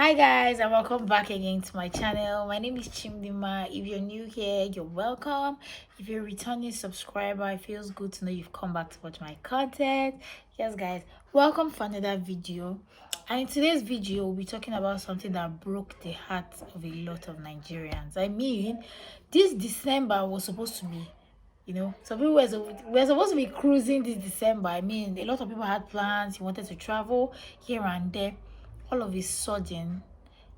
Hi guys, and welcome back again to my channel. My name is Chimdima. If you're new here, you're welcome. If you're a returning subscriber, it feels good to know you've come back to watch my content. Yes guys, welcome for another video. And in today's video, we'll be talking about something that broke the hearts of a lot of Nigerians. I mean, this December was supposed to be, some people were supposed to be cruising this December. I mean, a lot of people had plans. You wanted to travel here and there. All of a sudden,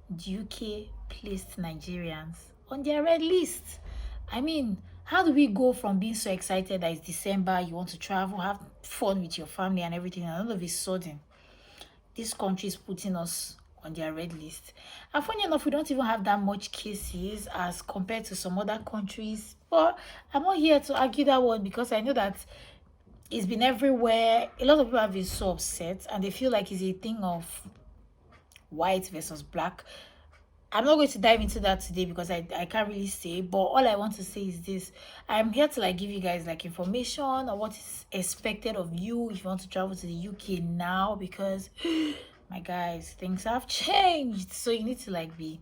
the UK placed Nigerians on their red list. I mean, how do we go from being so excited that it's December, you want to travel, have fun with your family and everything, and all of a sudden, this country is putting us on their red list. And funny enough, we don't even have that much cases as compared to some other countries. But I'm not here to argue that one because I know that it's been everywhere. A lot of people have been so upset and they feel like it's a thing of white versus black. I'm not going to dive into that today because I can't really say, but all I want to say is this. I'm here to give you guys information on what is expected of you if you want to travel to the UK now, because my guys, things have changed, so you need to be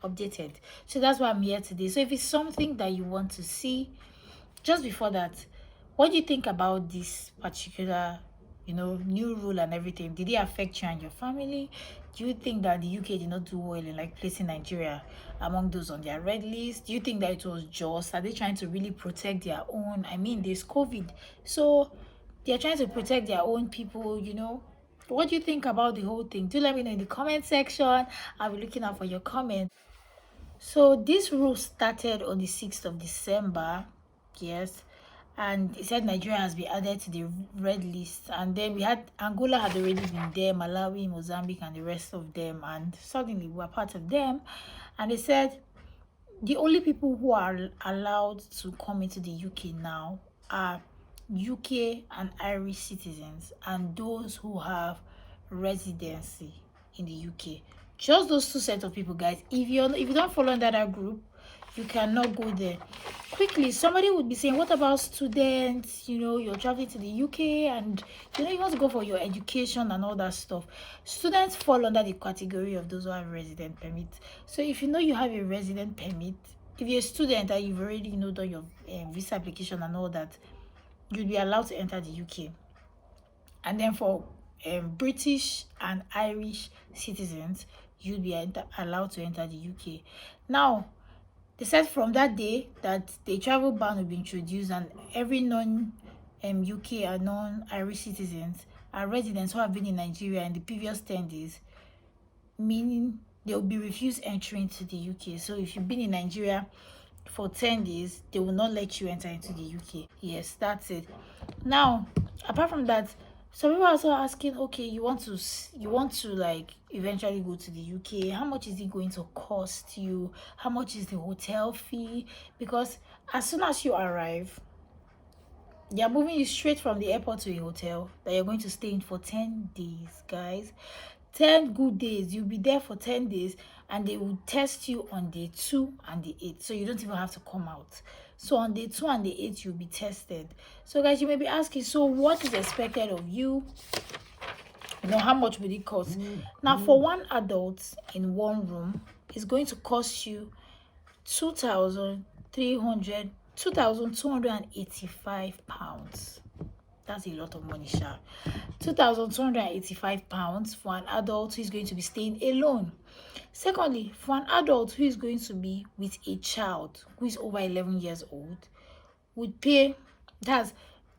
updated. So that's why I'm here today. So if it's something that you want to see, just before that, what do you think about this particular new rule and everything? Did it affect you and your family? Do you think that the UK did not do well in placing Nigeria among those on their red list? Do you think that it was just, are they trying to really protect their own? I mean, there's COVID, so they're trying to protect their own people. What do you think about the whole thing? Do let me know in the comment section. I'll be looking out for your comments. So this rule started on the 6th of December, yes, and it said Nigeria has been added to the red list, and then we had Angola had already been there, Malawi, Mozambique, and the rest of them, and suddenly we were part of them, and they said the only people who are allowed to come into the UK now are UK and Irish citizens and those who have residency in the UK. Just those two sets of people, guys. If you don't fall under that group, you cannot go there. Quickly, somebody would be saying, what about students? You're traveling to the UK and you want to go for your education and all that stuff. Students fall under the category of those who have resident permit. So if you have a resident permit, if you're a student and you've already done your visa application and all that, you'll be allowed to enter the UK. And then for British and Irish citizens, you'll be allowed to enter the UK. Now, they said from that day that the travel ban will be introduced, and every non-UK and non-Irish citizens and residents who have been in Nigeria in the previous 10 days, meaning they will be refused entry into the UK. So if you've been in Nigeria for 10 days, they will not let you enter into the UK. Yes, that's it. Now, apart from that, some people are also asking, okay, you want to eventually go to the UK. How much is it going to cost you? How much is the hotel fee? Because as soon as you arrive, they are moving you straight from the airport to a hotel that you're going to stay in for 10 days, guys. 10 good days. You'll be there for 10 days and they will test you on day 2 and day 8. So you don't even have to come out. So on day 2 and day 8, you'll be tested. So guys, you may be asking, so what is expected of you? How much will it cost? Now, for one adult in one room, it's going to cost you 2,285 pounds. That's a lot of money, sha. 2,285 pounds for an adult who is going to be staying alone. Secondly, for an adult who is going to be with a child who is over 11 years old, would pay, that's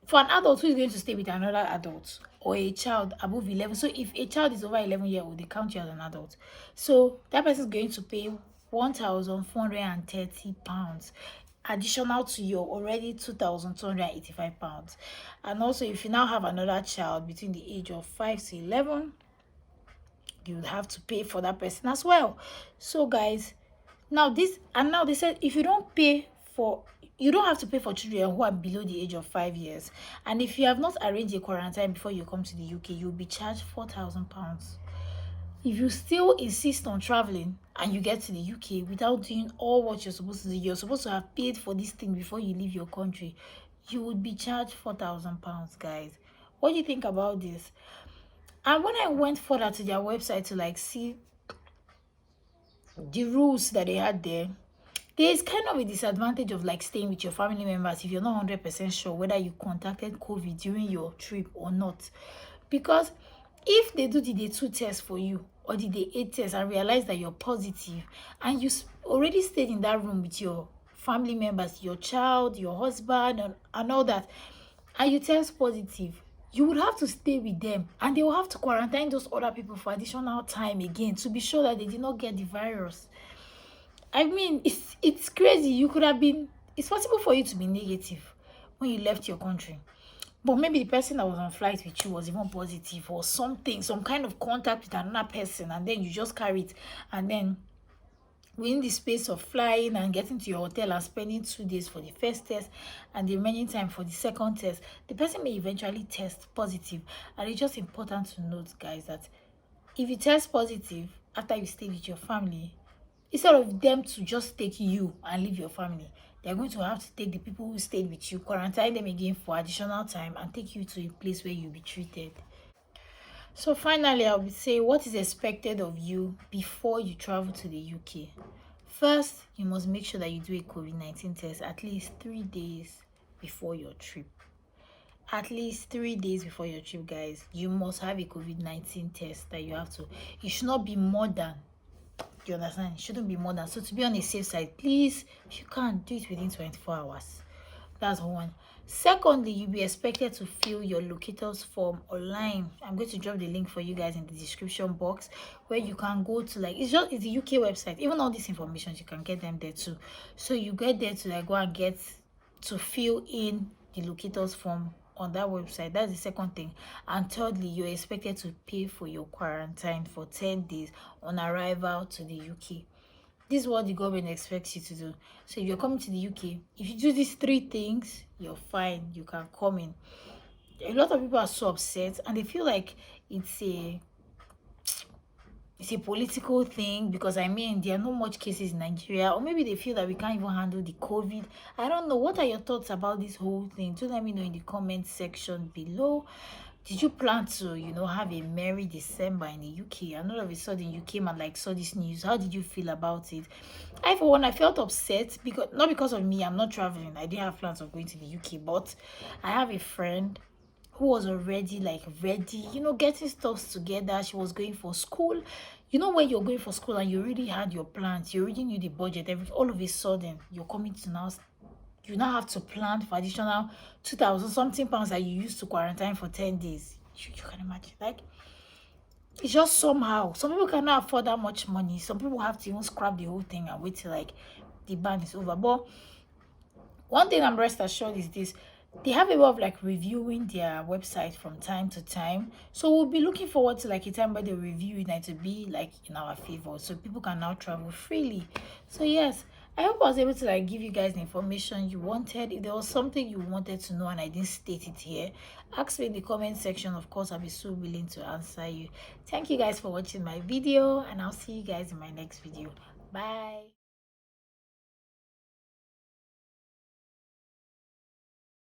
for an adult who is going to stay with another adult or a child above 11. So if a child is over 11 years old, they count you as an adult. So that person is going to pay 1,430 pounds additional to your already 2,285 pounds. And also, if you now have another child between the age of 5 to 11, you would have to pay for that person as well. So guys, now they said if you don't have to pay for children who are below the age of 5 years, and if you have not arranged a quarantine before you come to the UK, you'll be charged 4,000 pounds. If you still insist on traveling and you get to the UK without doing all what you're supposed to do, you're supposed to have paid for this thing before you leave your country, you would be charged 4,000 pounds, guys. What do you think about this? And when I went further to their website to see the rules that they had there, there's kind of a disadvantage of like staying with your family members if you're not 100% sure whether you contacted COVID during your trip or not. Because if they do the day 2 test for you or the day 8 test and realize that you're positive, and you already stayed in that room with your family members, your child, your husband, and all that, and you test positive, you would have to stay with them, and they will have to quarantine those other people for additional time again to be sure that they did not get the virus. I mean, it's crazy. You could have been, it's possible for you to be negative when you left your country, but maybe the person that was on flight with you was even positive or something, some kind of contact with another person, and then you just carry it. And then within the space of flying and getting to your hotel and spending 2 days for the first test and the remaining time for the second test, the person may eventually test positive. And it's just important to note, guys, that if you test positive after you stay with your family, instead of them to just take you and leave your family, they're going to have to take the people who stayed with you, quarantine them again for additional time, and take you to a place where you'll be treated. So finally, I would say what is expected of you before you travel to the UK. First, you must make sure that you do a COVID-19 test at least 3 days before your trip. At least 3 days before your trip, guys. You must have a COVID-19 test that you have to. It should not be more than. Do you understand? It shouldn't be more than. So to be on a safe side, please, if you can't, do it within 24 hours. That's one. Secondly, you'll be expected to fill your locators form online. I'm going to drop the link for you guys in the description box, where you can go to, like, it's the UK website. Even all these information, you can get them there too. So you get there to like go and get to fill in the locators form on that website. That's the second thing. And thirdly, you're expected to pay for your quarantine for 10 days on arrival to the UK. This is what the government expects you to do. So if you're coming to the UK, if you do these 3 things, you're fine. You can come in. A lot of people are so upset, and they feel like it's a political thing, because I mean there are not much cases in Nigeria, or maybe they feel that we can't even handle the COVID. I don't know. What are your thoughts about this whole thing? Do let me know in the comment section below. Did you plan to, have a merry December in the UK, and all of a sudden you came and like saw this news? How did you feel about it? For one, I felt upset, because not because of me. I'm not traveling. I didn't have plans of going to the UK, but I have a friend who was already like ready, getting stuff together. She was going for school. When you're going for school and you already had your plans, you already knew the budget, all of a sudden you're coming to now, you now have to plan for additional 2,000 something pounds that you used to quarantine for 10 days. You can imagine. Like, it's just somehow. Some people cannot afford that much money. Some people have to even scrap the whole thing and wait till like the ban is over. But one thing I'm rest assured is this: they have a way of like reviewing their website from time to time. So we'll be looking forward to like a time where they review it and to be like in our favor, so people can now travel freely. So yes, I hope I was able to like give you guys the information you wanted. If there was something you wanted to know and I didn't state it here, ask me in the comment section. Of course, I'll be so willing to answer you. Thank you guys for watching my video, and I'll see you guys in my next video. Bye.